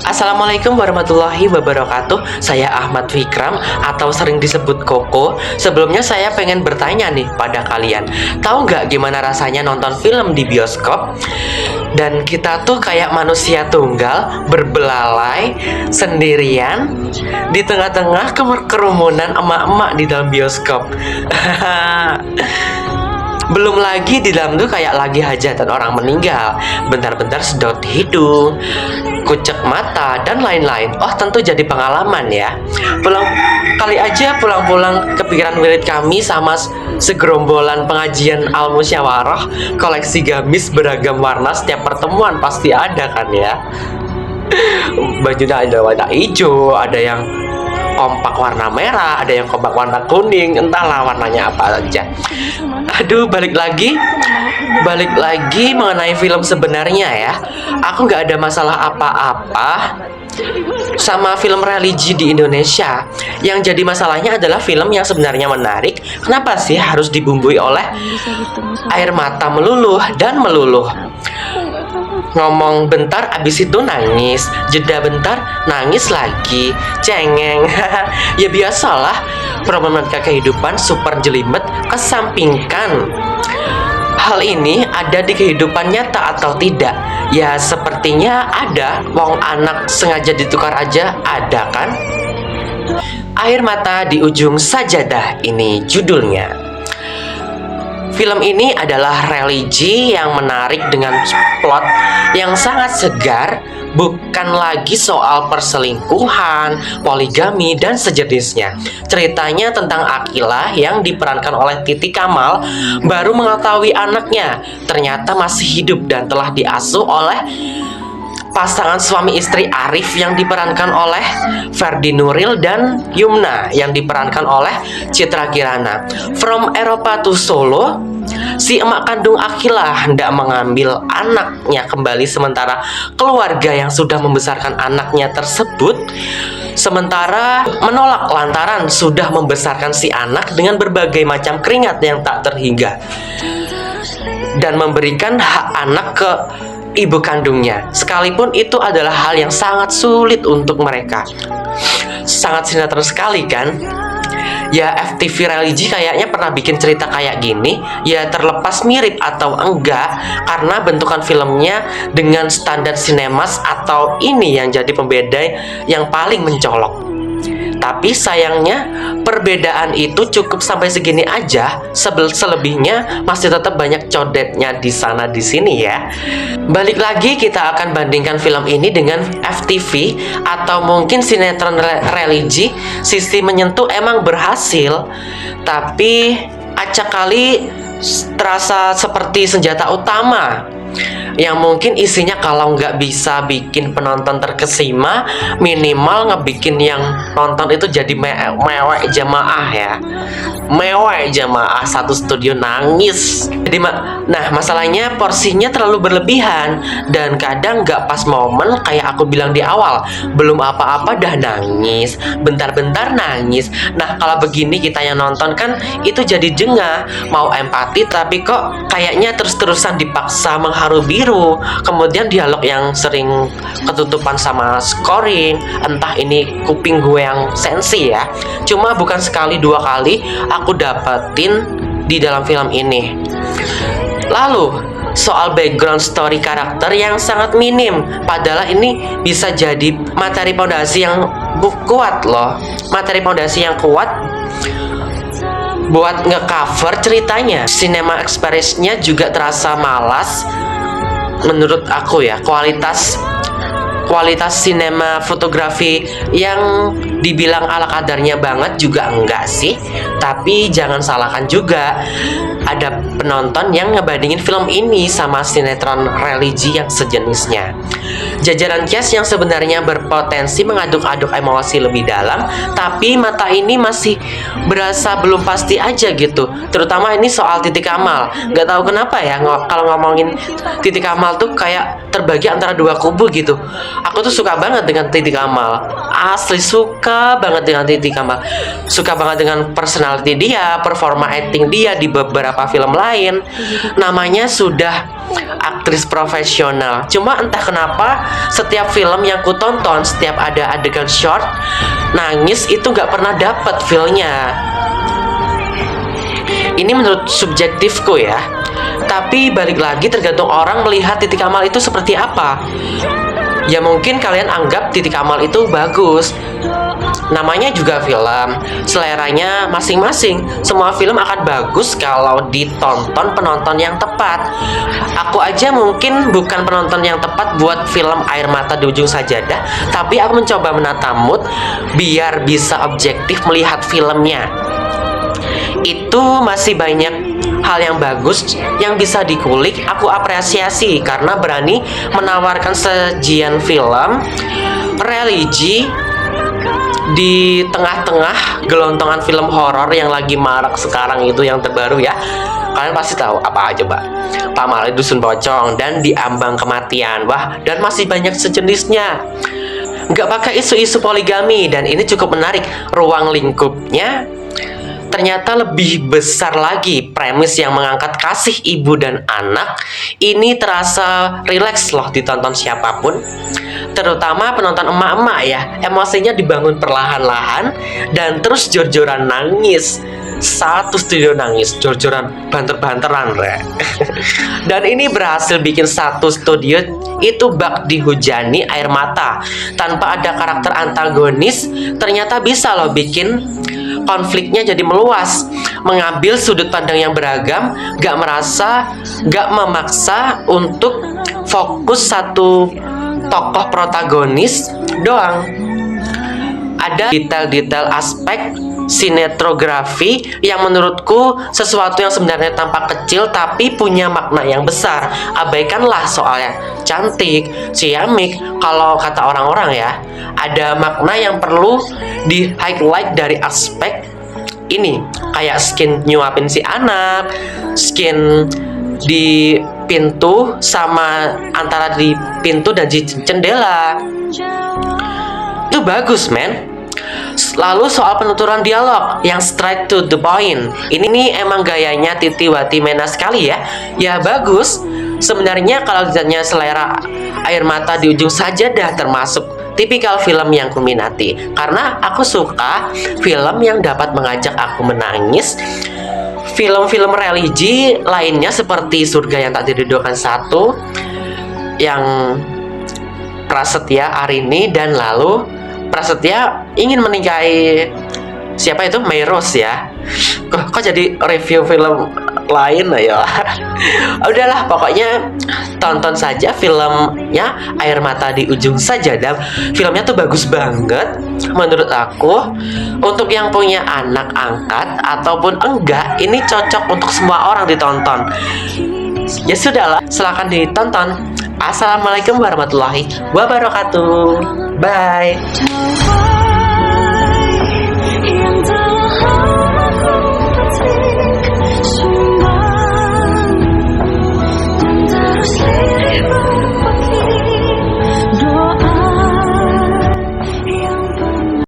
Assalamualaikum warahmatullahi wabarakatuh. Saya Ahmad Fikram atau sering disebut Koko. Sebelumnya saya pengen bertanya nih pada kalian, tahu nggak gimana rasanya nonton film di bioskop? Dan kita tuh kayak manusia tunggal berbelalai sendirian di tengah-tengah kerumunan emak-emak di dalam bioskop. Belum lagi di dalam tuh kayak lagi hajatan orang meninggal, bentar-bentar sedot hidung, kucek mata, dan lain-lain. Oh, tentu jadi pengalaman ya. Pulang-pulang kepikiran wirid kami sama segerombolan pengajian al-musyawarah, koleksi gamis beragam warna setiap pertemuan pasti ada kan ya. Bajunya ada warna hijau, ada yang kompak warna merah, ada yang kompak warna kuning, entahlah warnanya apa aja. Aduh, balik lagi mengenai film sebenarnya ya. Aku nggak ada masalah apa-apa sama film religi di Indonesia. Yang jadi masalahnya adalah film yang sebenarnya menarik, kenapa sih harus dibumbui oleh air mata meluluh dan meluluh? Ngomong bentar abis itu nangis, jeda bentar nangis lagi, cengeng. Ya biasalah, problematika kehidupan super jelimet. Kesampingkan hal ini ada di kehidupan nyata atau tidak? Ya sepertinya ada. Wong anak sengaja ditukar aja ada kan? Air mata di ujung sajadah, ini judulnya. Film ini adalah religi yang menarik dengan plot yang sangat segar, bukan lagi soal perselingkuhan, poligami, dan sejenisnya. Ceritanya tentang Akilah yang diperankan oleh Titi Kamal baru mengetahui anaknya ternyata masih hidup dan telah diasuh oleh pasangan suami istri Arif yang diperankan oleh Ferdi Nuril dan Yumna yang diperankan oleh Citra Kirana. From Eropa to Solo, si emak kandung Akilah hendak mengambil anaknya kembali, sementara keluarga yang sudah membesarkan anaknya tersebut sementara menolak lantaran sudah membesarkan si anak dengan berbagai macam keringat yang tak terhingga dan memberikan hak anak ke ibu kandungnya, sekalipun itu adalah hal yang sangat sulit untuk mereka. Sangat sinetron sekali kan? Ya FTV religi kayaknya pernah bikin cerita kayak gini. Ya terlepas mirip atau enggak, karena bentukan filmnya dengan standar sinemas atau ini yang jadi pembeda yang paling mencolok. Tapi sayangnya perbedaan itu cukup sampai segini aja. Selebihnya masih tetap banyak codetnya di sana di sini ya. Balik lagi kita akan bandingkan film ini dengan FTV atau mungkin sinetron religi. Sisi menyentuh emang berhasil, tapi acak kali terasa seperti senjata utama yang mungkin isinya kalau nggak bisa bikin penonton terkesima, minimal ngebikin yang nonton itu jadi mewek jamaah ya. Mewek jamaah, satu studio nangis. Jadi nah masalahnya porsinya terlalu berlebihan dan kadang nggak pas momen. Kayak aku bilang di awal, belum apa-apa dah nangis, bentar-bentar nangis. Nah kalau begini kita yang nonton kan itu jadi jengah, mau empati tapi kok kayaknya terus-terusan dipaksa mengharu biru. Kemudian dialog yang sering ketutupan sama scoring, entah ini kuping gue yang sensi ya. Cuma bukan sekali dua kali aku dapetin di dalam film ini. Lalu soal background story karakter yang sangat minim, padahal ini bisa jadi materi fondasi yang kuat loh. Materi fondasi yang kuat buat nge-cover ceritanya. Cinema experience-nya juga terasa malas menurut aku ya. Kualitas sinema fotografi yang dibilang ala kadarnya banget juga enggak sih. Tapi jangan salahkan juga ada penonton yang ngebandingin film ini sama sinetron religi yang sejenisnya. Jajaran cast yang sebenarnya berpotensi mengaduk-aduk emosi lebih dalam, tapi mata ini masih berasa belum pasti aja gitu. Terutama ini soal Titi Kamal. Gak tahu kenapa ya, kalau ngomongin Titi Kamal tuh kayak terbagi antara dua kubu gitu. Aku tuh suka banget dengan Titi Kamal. Asli suka banget dengan Titi Kamal. Suka banget dengan personality dia, performa acting dia di beberapa film lain. Namanya sudah aktris profesional. Cuma entah kenapa setiap film yang ku tonton, setiap ada adegan short nangis itu nggak pernah dapet feel-nya. Ini menurut subjektifku ya. Tapi balik lagi tergantung orang melihat Titik Amal itu seperti apa. Ya mungkin kalian anggap Titik Amal itu bagus. Namanya juga film, seleranya masing-masing. Semua film akan bagus kalau ditonton penonton yang tepat. Aku aja mungkin bukan penonton yang tepat buat film Air Mata di Ujung Sajadah, tapi aku mencoba menata mood biar bisa objektif melihat filmnya. Itu masih banyak hal yang bagus yang bisa dikulik. Aku apresiasi karena berani menawarkan sajian film religi di tengah-tengah gelontongan film horor yang lagi marak sekarang itu yang terbaru ya. Kalian pasti tahu apa aja, Mbak? Pamali Dusun Pocong dan Di Ambang Kematian. Wah, dan masih banyak sejenisnya. Nggak pakai isu-isu poligami, dan ini cukup menarik. Ruang lingkupnya ternyata lebih besar lagi. Premis yang mengangkat kasih ibu dan anak ini terasa rileks loh ditonton siapapun, terutama penonton emak-emak ya. Emosinya dibangun perlahan-lahan dan terus jor-joran nangis. Satu studio nangis, jor-joran, banter-banteran dan ini berhasil bikin satu studio itu bak dihujani air mata. Tanpa ada karakter antagonis, ternyata bisa loh bikin konfliknya jadi meluas, mengambil sudut pandang yang beragam, gak memaksa untuk fokus satu tokoh protagonis doang. Ada detail-detail aspek sinetrografi yang menurutku sesuatu yang sebenarnya tampak kecil tapi punya makna yang besar. Abaikanlah soalnya cantik, ciamik, kalau kata orang-orang ya. Ada makna yang perlu di highlight dari aspek ini, kayak skin nyuapin si anak, skin di pintu sama antara di pintu dan di jendela. Itu bagus, men. Lalu soal penuturan dialog yang straight to the point, ini nih emang gayanya Titi Wati Mena sekali ya. Ya bagus. Sebenarnya kalau ditanya selera, Air Mata di Ujung Sajadah termasuk tipikal film yang kuminati, karena aku suka film yang dapat mengajak aku menangis. Film-film religi lainnya seperti Surga Yang Tak Diridhokan 1, yang Prasetya Arini, dan lalu Prasetya ingin menikahi siapa itu? Mayros ya. Kok jadi review film lain ya? Udahlah, pokoknya tonton saja filmnya Air Mata di Ujung Sajadah. Filmnya tuh bagus banget menurut aku. Untuk yang punya anak angkat ataupun enggak, ini cocok untuk semua orang ditonton. Ya sudahlah, silakan ditonton. Assalamualaikum warahmatullahi wabarakatuh. Bye.